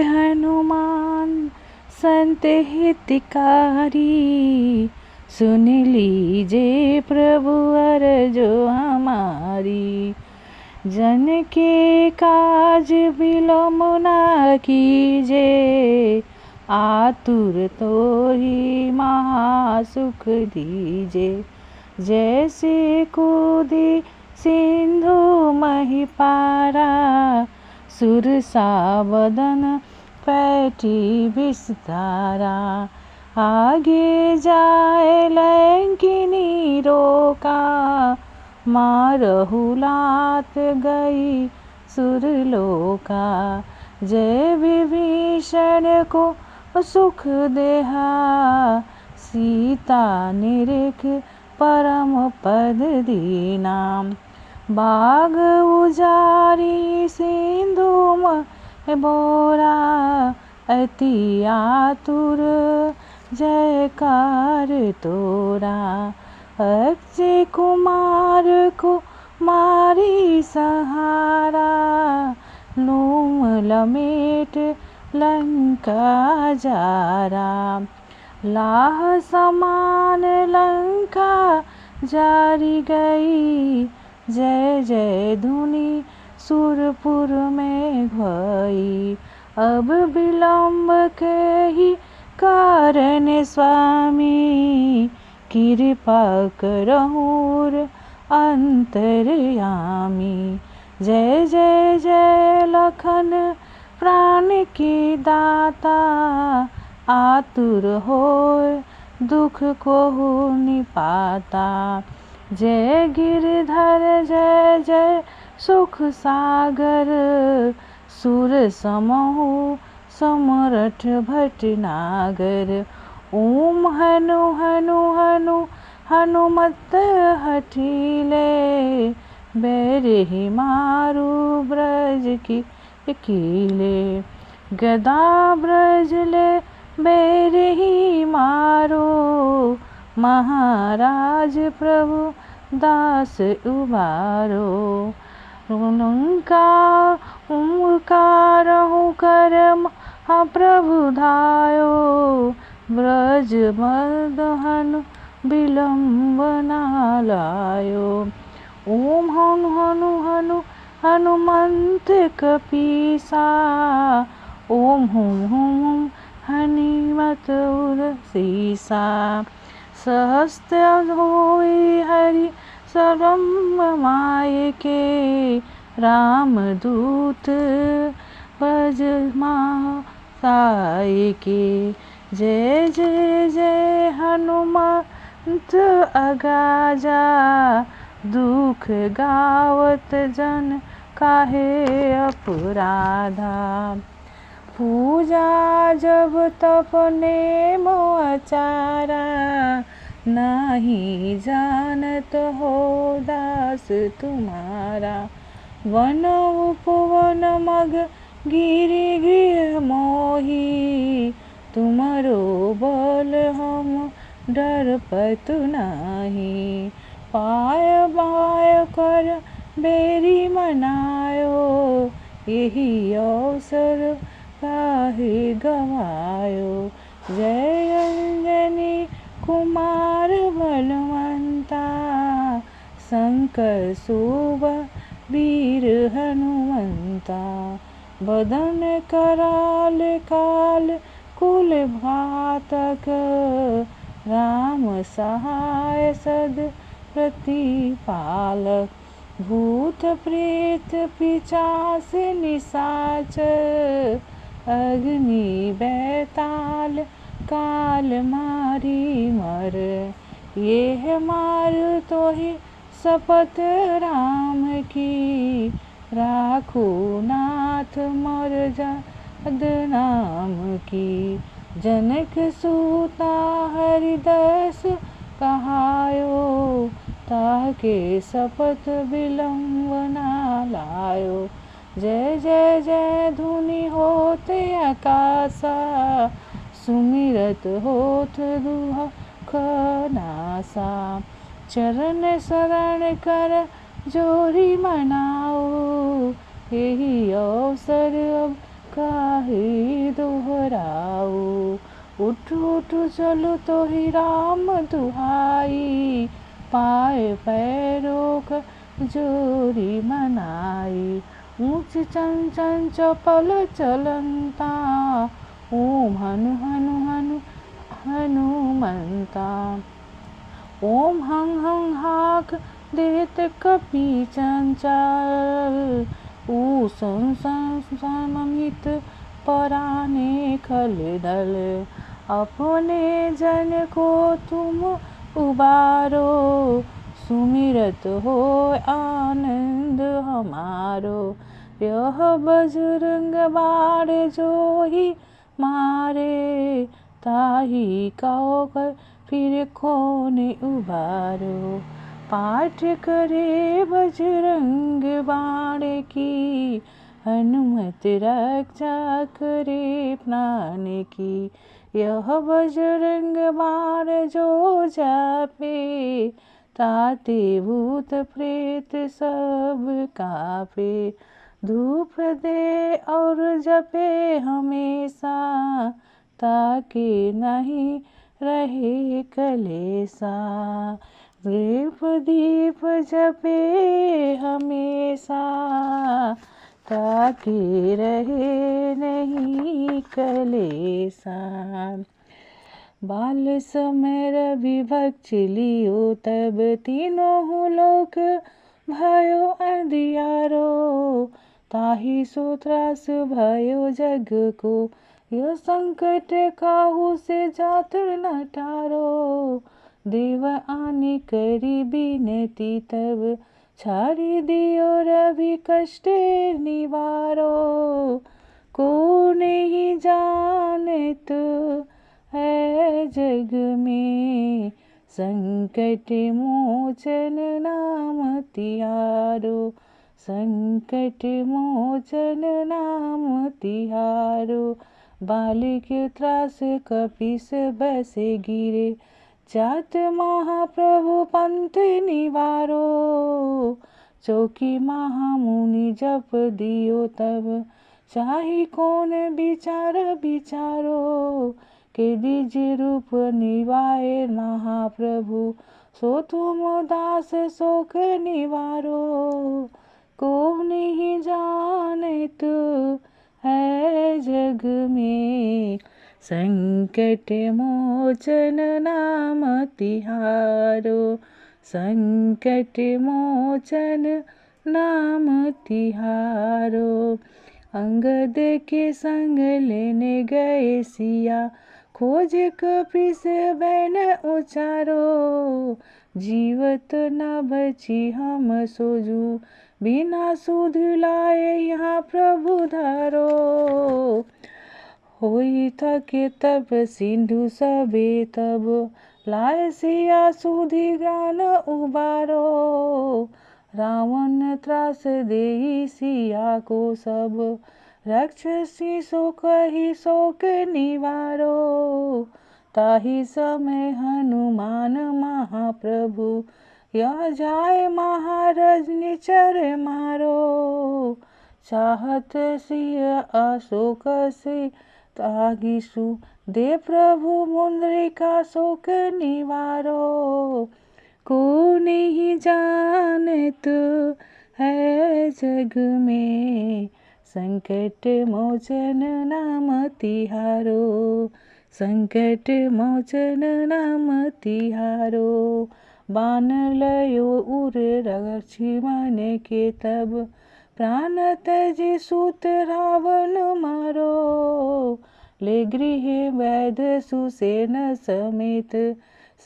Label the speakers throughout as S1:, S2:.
S1: हनुमान संत हितकारी, सुन लीजिए प्रभु अरजो हमारी। जन के काज विलंब न कीजे, आतुर तो ही महासुख दीजे। जैसे कूदी सिंधु मही पारा, सुरसा बदन पैठी विस्तारा। आगे जाए लंकिनी रोका, मारहु लात गई सुरलोका। जय विभीषण को सुख देहा, सीता निरेख परम पद दीना। बाग उजारी सिंधु मह बोरा, अति आतुर जयकार तोरा। अक्षय कुमार को मारी सहारा, लूम लमेट लंका जारा। लाह समान लंका जारी गई, जय जय धुनि सुरपुर में भई। अब विलंब के ही कारण स्वामी, कृपा करहुर अंतर्यामी। जय जय जय लखन प्राण की दाता, आतुर होय दुख कोहु निपाता। जय गिरधर जय जय सुख सागर, सुर समहु समरठ भटनागर। ओम हनु हनु हनु हनुमत हठीले, बैरही मारू ब्रज की कीले। गदा ब्रज ले बैरही मारो, महाराज प्रभु दास उबारो। ओंकारहु करम प्रभु धायो, ब्रज मदहन विलंब न लायो। ओम हनु हनु हनु हनुमंत कपीसा, ओम हुम हुम हनुमत उरसीसा। सहस्त्र होई हरि सर्वम माय के, रामदूत भज साय के। जय जय जय हनुमंत अगाजा, दुख गावत जन काहे अपराधा। पूजा जब तप नेम आचारा, नाही जानत हो दास तुम्हारा। वन उपवन मग गिरि गृह मोही, तुमरो बल हम डर पतु नाही। पाय बाय कर बेरी मनायो, यही अवसर काहे गवायो। जय अंजनी कुमार बलवंता, शंकर सुब वीर हनुमंता। बदन कराल काल कुल घातक, राम सहाय सद प्रतिपालक। भूत प्रेत पिशाच निशाचर, अग्नि बैताल काल मारी मर। ये मार तो ही शपथ राम की, राखो नाथ मर जाद नाम की। जनक सूता हरिदास कहायो, ताके शपथ विलंब ना लायो। जय जय जय धुनि होते आकाशा, सुमिरत होत दुख नासा। चरण शरण कर जोरी मनाओ, यही अवसर अब काहे दोहराओ। उठ उठ चलो तो ही राम दुहाई, पाए पैरों का जोरी मनाई। ऊंच चंचन चपल चलंता, ओम हनु हनु हनु हनुमंता। ओम हं हं हाक देत कपि चंचल, ऊ संसमित पराने खल दल। अपने जन को तुम उबारो, सुमिरत हो आनंद हमारो। यह बजरंग बाण जो ही मारे, ताही कहो कर फिर कौन उबारो। पाठ करे बजरंग बाण की, हनुमत रक्षा करे प्राण की। यह बजरंग बाण जो जापे, ताते भूत प्रेत सब कापे। धूप दे और जपे हमेशा, ताके नहीं रहे कलेसा। दीप जपे हमेशा, ताके रहे नहीं कलेसा। बाल समय रवि भक्ष लियो, तब तीनों लोक भयो अंधियारो। ताहि सो त्रास भयो जग को, यह संकट काहू से जात न टारो। देव आने करी बिनती, तब छाड़ी दियो रवि कष्ट निवारो। को नहीं जानत है जग में, संकट मोचन नाम तिहारो। संकट मोचन नाम तिहारो। बालिक त्रास कपीस बसे गिरे, जात महाप्रभु पंथ निवारो। चौकी महामुनि जप दियो तब, चाहे कौन विचार विचारो। के द्विज रूप निवाए महाप्रभु, सो तुम दास शोक निवारो। को नहीं जानत है जग में, संकट मोचन नाम तिहारो। संकट मोचन नाम तिहारो। अंगद के संग लेने गए सिया, खोज कपीस बैन उचारो। जीवत न बची हम सोजू, बिना सुध लाए यहाँ प्रभु धारो। होई थके तब सिंधु सबे तब, लाए सिया सुधि ज्ञान उबारो। रावण त्रास देई सिया को सब, राक्षसी सो कही शोक निवारो। ताहि समय हनुमान महाप्रभु, यह जाय महाराज निचर मारो। चाहत सिय अशोक से तागिसु, दे प्रभु मुद्रिका शोक निवारो। को नहीं जानत है जग में, संकट मोचन नाम तिहारो। संकट मोचन नाम तिहारो। बान लयो उर रक्षी मन के तब, प्राण त्यजे सूत रावण मारो। ले गृह वैद सुसेन समेत,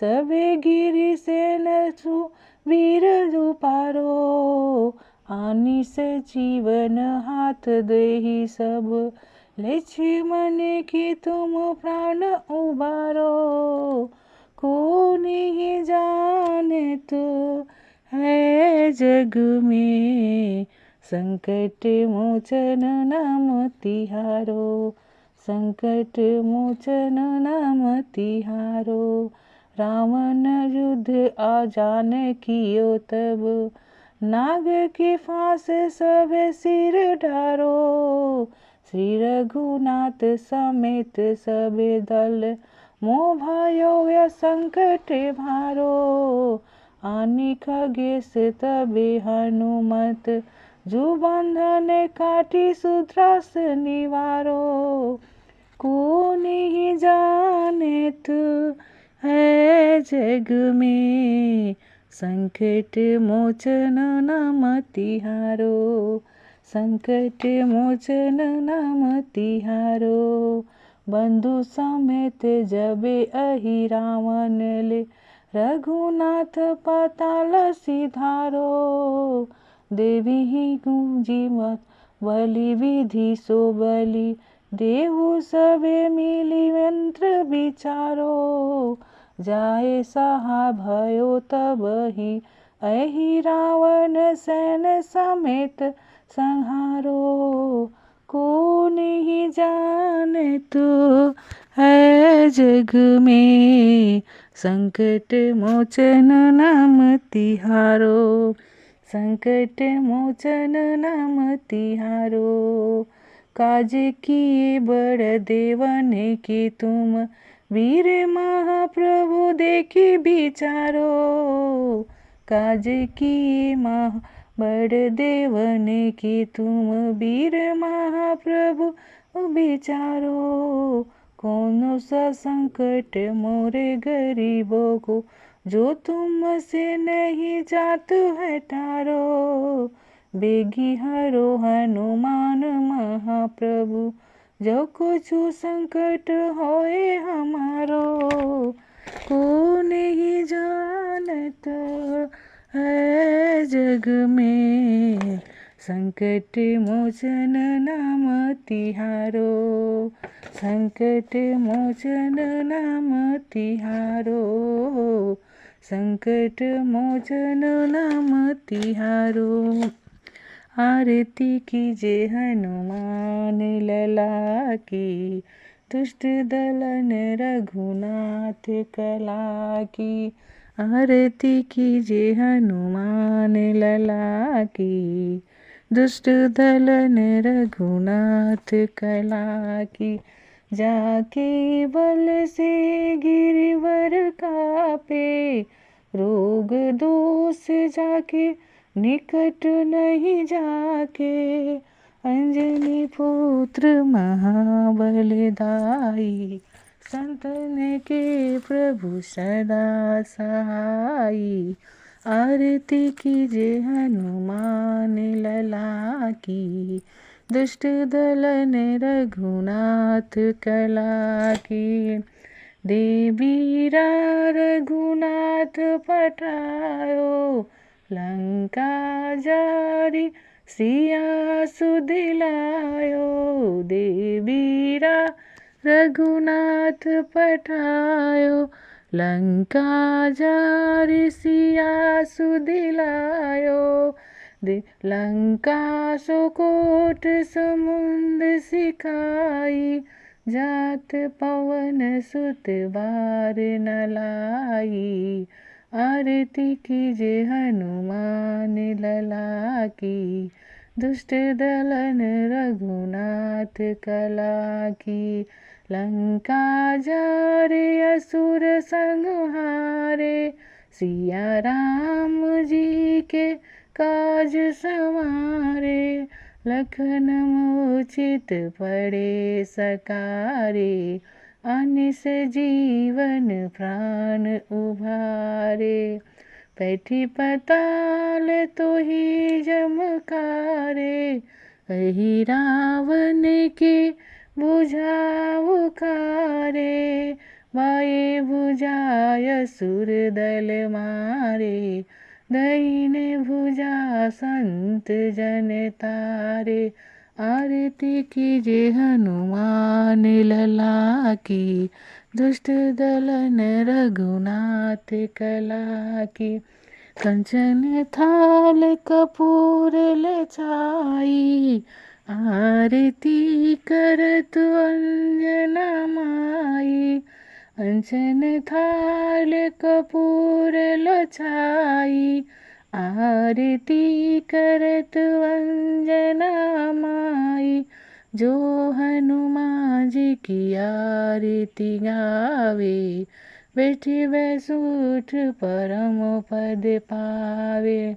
S1: सबे गिरि सेन सुवीर दुपारो। आनी से जीवन हाथ देहि सब, लक्ष्मण की तुम प्राण उबारो। को नहीं जानत है जग में, संकट मोचन नाम तिहारो। संकट मोचन नाम तिहारो। रावण युद्ध आजान कियो तब, नाग की फांस सब सिर ढारो। श्री रघुनाथ समेत सबे दल, मोह भयो या संकट भारो। आनि खगेश तबे हनुमत, जो बंधन काटी सुद्रास निवारो। को नहीं जाने तू है जग में, संकट मोचन नाम तिहारो। संकट मोचन नाम तिहारो। बंधु समेत जबे अहि रावण ले, रघुनाथ पाताल सिधारो। देवी ही गुंजी मत बलि विधि सो बलि, देहु सबे मिली मंत्र विचारो। जाए सहा भयो तबहि, अहि रावण सैन समेत संहारो। को नहीं जाने तू है जग में, संकट मोचन नाम तिहारो। संकट मोचन नाम तिहारो। काज किए बड़ देवन की तुम, वीर महाप्रभु देखी विचारो। काज किए महा बड़ देवन की तुम, वीर महाप्रभु विचारो। कौन सा संकट मोरे गरीबों को, जो तुम से नहीं जात है टारो। बेगी हरो हनुमान महाप्रभु, जो कुछ संकट होए हमारो। को नहीं जानत है जग में, संकट मोचन नाम तिहारो। संकट मोचन नाम तिहारो। संकट मोचन नाम तिहारो। आरती कीजे हनुमान लला की, दुष्ट दलन रघुनाथ कला की। आरती कीजे हनुमान लला की, दुष्ट दलन रघुनाथ कला की। जाके बल से गिरिवर कापे, रोग दोष जाके निकट नहीं जाके। अंजनी पुत्र महाबलदाई, संतन के प्रभु सदा सहाई। आरती कीजे हनुमान लला की, दुष्ट दलन रघुनाथ कला की। देवीरा रघुनाथ पठायो, लंका जारी सिया सुदिलायो। देवीरा रघुनाथ पठायो, लंका जारी सिया सुदिलायो। लंका सुकोट समुंद सिखाई, जात पवन सुत बार न लाई। आरती कीजे हनुमान लला की, दुष्ट दलन रघुनाथ कला की। लंका जारे असुर संहारे, सिया राम जी के काज संवारे। लखन मूर्छित पड़े सकारे, अनिस जीवन प्राण उभारे। पैठी पताल तो ही जमकारे, अहि रावण के बुझा उखारे। बाए बुझाय सुर दल मारे, दहिने भुजा संत जन तारे। आरती कीजे हनुमान लला की, दुष्ट दलन रघुनाथ कला की। कंचन थाल कपूर लछाई, आरती करत अंजना माई। अंचन थाल कपूर लछाई, आरती करत अंजना माई। जो हनुमान जी की आरती गावे, बैठी बैसुठ परम पद पावे।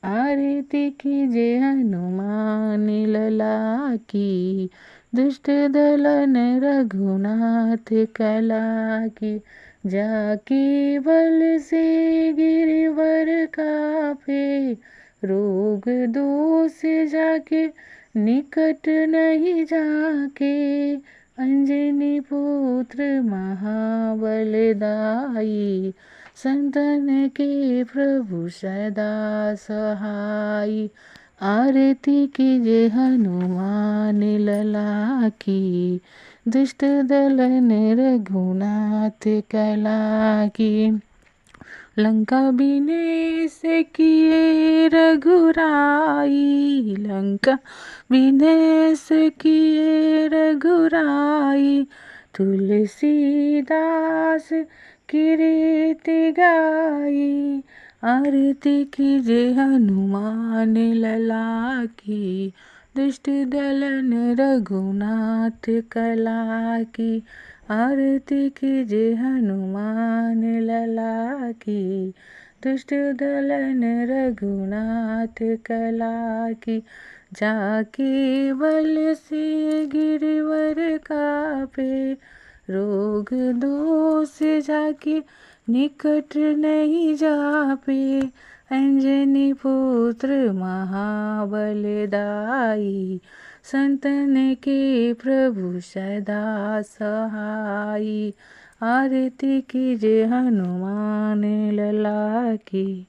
S1: आरती कीजे हनुमान लला की, दुष्ट दलन रघुनाथ कला की। जाके बल से गिरवर कापे, रोग दोष जाके निकट नहीं जाके। अंजनी पुत्र महाबलदाई, संतन के प्रभु सदा सहाई। आरती कीजे हनुमान लला की, दुष्ट दलन रघुनाथ कला की। लंका विनेश किए रघुराई, लंका विनेश किए रघुराई। तुलसीदास कीर्ति गाई, आरती कीजे हनुमान लला की, दुष्ट दलन रघुनाथ कला की। आरती कीजे हनुमान लला की, दुष्ट दलन रघुनाथ कला की। जाके बल से गिरवर कापे, रोग दोष जाके निकट नहीं जापे। अंजनी पुत्र महाबलदाई, संतन के प्रभु सदा सहाई। आरती कीजे हनुमान लला की।